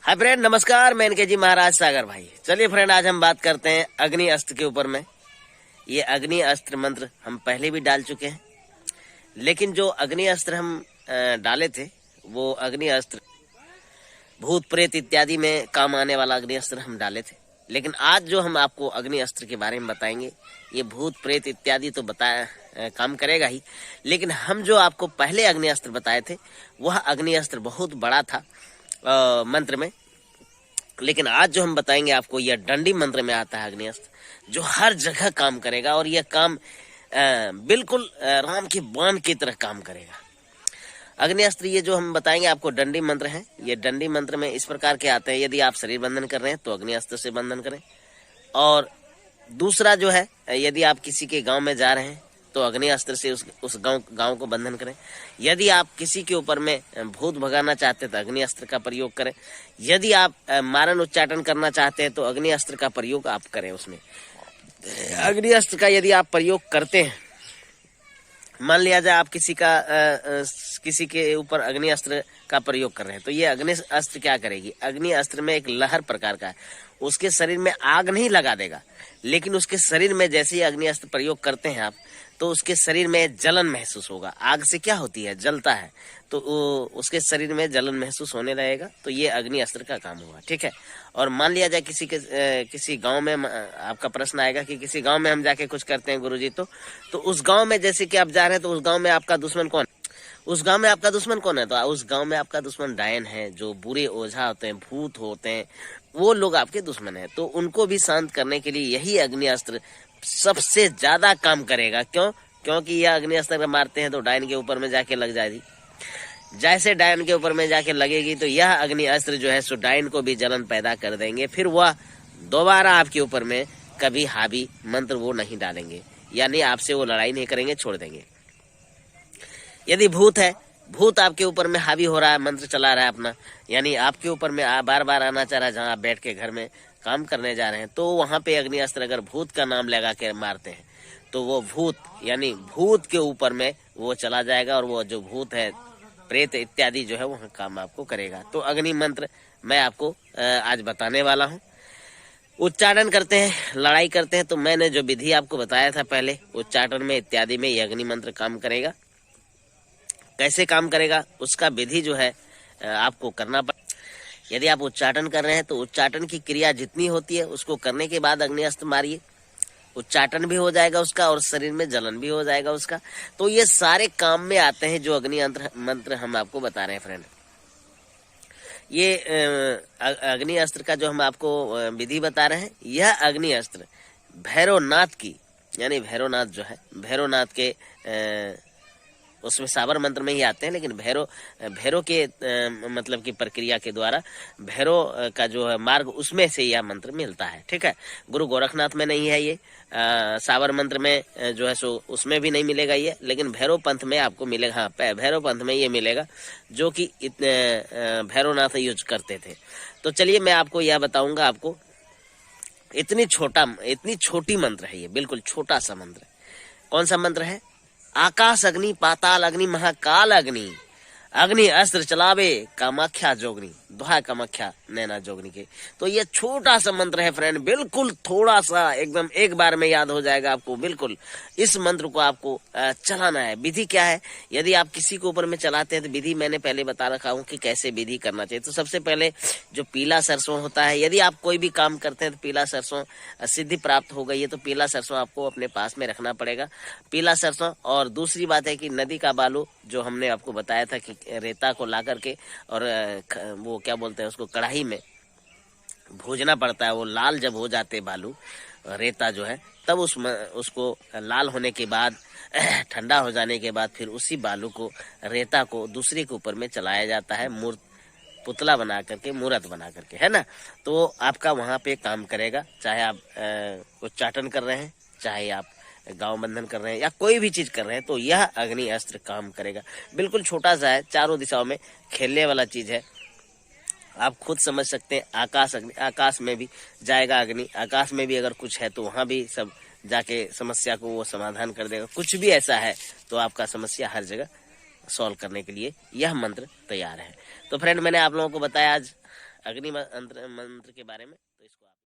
Hi friend, नमस्कार। मैं इनके जी महाराज सागर भाई। चलिए फ्रेंड, आज हम बात करते हैं अग्नि अस्त्र के ऊपर में। ये अग्नि अस्त्र मंत्र हम पहले भी डाल चुके हैं, लेकिन जो अग्नि अस्त्र हम डाले थे वो अग्नि अस्त्र भूत प्रेत इत्यादि में काम आने वाला अग्नि अस्त्र हम डाले थे। लेकिन आज जो हम आपको अग्नि अस्त्र के बारे में बताएंगे, ये भूत प्रेत इत्यादि तो काम करेगा ही, लेकिन हम जो आपको पहले अग्नि अस्त्र बताए थे वह अग्नि अस्त्र बहुत बड़ा था मंत्र में। लेकिन आज जो हम बताएंगे आपको, यह डंडी मंत्र में आता है अग्नि अस्त्र, जो हर जगह काम करेगा और यह काम बिल्कुल राम के बाण की तरह काम करेगा। अग्नि अस्त्र ये जो हम बताएंगे आपको डंडी मंत्र है। ये डंडी मंत्र में इस प्रकार के आते हैं। यदि आप शरीर बंधन कर रहे हैं तो अग्नि अस्त्र से बंधन करें, और दूसरा जो है, यदि आप किसी के गांव में जा रहे हैं तो अग्नि अस्त्र से उस गांव को बंधन करें। यदि आप किसी के ऊपर में भूत भगाना चाहते हैं तो अग्नि अस्त्र का प्रयोग करें। यदि आप मारण उच्चाटन करना चाहते हैं तो अग्नि अस्त्र का प्रयोग आप करें। उसमें अग्नि अस्त्र का यदि आप प्रयोग करते हैं, मान लिया जाए आप किसी के ऊपर अग्नि अस्त्र का प्रयोग कर रहे हैं, तो ये अग्नि अस्त्र क्या करेगी? अग्नि अस्त्र में एक लहर प्रकार का है, उसके शरीर में आग नहीं लगा देगा, लेकिन उसके शरीर में जैसे ही अग्नि अस्त्र प्रयोग करते हैं आप, तो उसके शरीर में जलन महसूस होगा। आग से क्या होती है? जलता है, तो उसके शरीर में जलन महसूस होने लगेगा। तो ये अग्नि अस्त्र का काम हुआ, ठीक है। और मान लिया जाए किसी गांव में, आपका प्रश्न आएगा कि किसी गांव में हम जाके कुछ करते हैं गुरुजी, तो उस गांव में जैसे कि आप जा रहे हैं, तो उस गांव में आपका दुश्मन कौन? उस गांव में आपका दुश्मन कौन है? तो उस गांव में आपका दुश्मन डायन है, जो बुरे ओझा होते हैं, भूत होते हैं, वो लोग आपके दुश्मन है। तो उनको भी शांत करने के लिए यही अग्नि अस्त्र सबसे ज्यादा काम करेगा। क्यों? क्योंकि यह अग्नि अस्त्र मारते हैं तो डायन के ऊपर में जाके लग जाएगी। जैसे डायन के ऊपर में जाके लगेगी तो यह अग्नि अस्त्र जो है सो डायन को भी जलन पैदा कर देंगे। फिर वह दोबारा आपके ऊपर में कभी हावी मंत्र वो नहीं डालेंगे, यानी आपसे वो लड़ाई नहीं करेंगे, छोड़ देंगे। यदि भूत है, भूत आपके ऊपर में हावी हो रहा है, मंत्र चला रहा है अपना, यानी आपके ऊपर में बार बार आना चाह रहा है, जहां आप बैठ के घर में काम करने जा रहे हैं, तो वहां पे अग्नि अस्त्र अगर भूत का नाम लगा के मारते हैं तो वो भूत, यानी भूत के ऊपर में वो चला जाएगा, और वो जो भूत है, प्रेत इत्यादि जो है वह काम आपको करेगा। तो अग्नि मंत्र मैं आपको आज बताने वाला हूँ। उच्चारण करते हैं, लड़ाई करते हैं, तो मैंने जो विधि आपको बताया था पहले, उच्चारण में इत्यादि में ये अग्नि मंत्र काम करेगा। कैसे काम करेगा उसका विधि जो है आपको करना पड़ेगा। यदि आप उच्चाटन कर रहे हैं तो उच्चाटन की क्रिया जितनी होती है उसको करने के बाद अग्नि अस्त्र मारिए। उच्चाटन भी हो जाएगा उसका और शरीर में जलन भी हो जाएगा उसका। तो ये सारे काम में आते हैं जो अग्नि मंत्र हम आपको बता रहे हैं फ्रेंड। ये अग्नि अस्त्र का जो हम आपको विधि बता रहे हैं, यह अग्नि अस्त्र भैरवनाथ की, यानी भैरवनाथ जो है, भैरवनाथ के उसमें साबर मंत्र में ही आते हैं, लेकिन भैरव के मतलब की प्रक्रिया के द्वारा भैरव का जो है मार्ग, उसमें से यह मंत्र मिलता है, ठीक है। गुरु गोरखनाथ में नहीं है ये, साबर मंत्र में जो है सो उसमें भी नहीं मिलेगा ये, लेकिन भैरव पंथ में आपको मिलेगा। हाँ, भैरव पंथ में ये मिलेगा, जो कि भैरवनाथ यूज करते थे। तो चलिए मैं आपको यह बताऊंगा। आपको इतनी छोटी मंत्र है ये, बिल्कुल छोटा सा मंत्र। कौन सा मंत्र है? आकाश अग्नि पाताल अग्नि महाकाल अग्नि, अग्नि अस्त्र चलावे कामाख्या जोगनी, दोहा कामाख्या नैना जोगनी के। तो ये छोटा सा मंत्र है फ्रेंड, बिल्कुल थोड़ा सा, एकदम एक बार में याद हो जाएगा आपको। बिल्कुल इस मंत्र को आपको चलाना है। विधि क्या है? यदि आप किसी के ऊपर में चलाते हैं तो विधि मैंने पहले बता रखा हूँ कि कैसे विधि करना चाहिए। तो सबसे पहले जो पीला सरसों होता है, यदि आप कोई भी काम करते हैं तो पीला सरसों सिद्धि प्राप्त हो गई है तो पीला सरसों आपको अपने पास में रखना पड़ेगा, पीला सरसों। और दूसरी बात है कि नदी का बालू, जो हमने आपको बताया था कि रेता को ला करके और वो क्या बोलते हैं उसको, कढ़ाई में भूजना पड़ता है। वो लाल जब हो जाते बालू, रेता जो है, तब उसको लाल होने के बाद, ठंडा हो जाने के बाद, फिर उसी बालू को, रेता को दूसरे के ऊपर में चलाया जाता है, पुतला बना करके, मूर्त बना करके, है ना। तो आपका वहां पे काम करेगा। चाहे आप उच्चाटन कर रहे हैं, चाहे आप गांव बंधन कर रहे हैं, या कोई भी चीज कर रहे हैं, तो यह अग्नि अस्त्र काम करेगा। बिल्कुल छोटा सा है, चारों दिशाओं में खेलने वाला चीज है। आप खुद समझ सकते हैं। आकाश अग्नि, आकाश में भी जाएगा अग्नि, आकाश में भी अगर कुछ है तो वहां भी सब जाके समस्या को वो समाधान कर देगा। कुछ भी ऐसा है तो आपका समस्या हर जगह सॉल्व करने के लिए यह मंत्र तैयार है। तो फ्रेंड, मैंने आप लोगों को बताया आज अग्नि मंत्र के बारे में, तो इसको आप